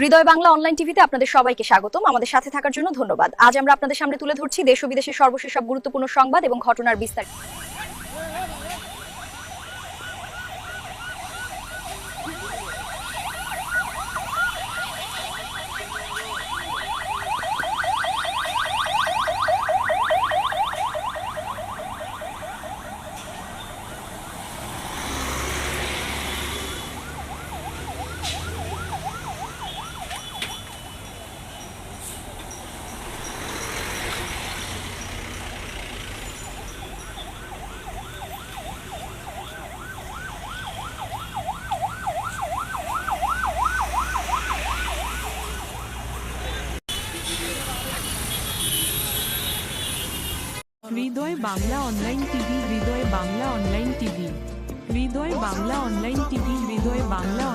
হৃদয় Bangla online টিভিতে আপনাদের সবাইকে স্বাগতম। আমাদের সাথে থাকার জন্য ধন্যবাদ। আজ আমরা আপনাদের সামনে তুলে ধরছি দেশ ও বিদেশের সর্বশেষ সব গুরুত্বপূর্ণ সংবাদ এবং ঘটনার বিস্তারিত। হৃদয় বাংলা অনলাইন টিভি, হৃদয় বাংলা অনলাইন টিভি, হৃদয় বাংলা অনলাইন টিভি, হৃদয় বাংলা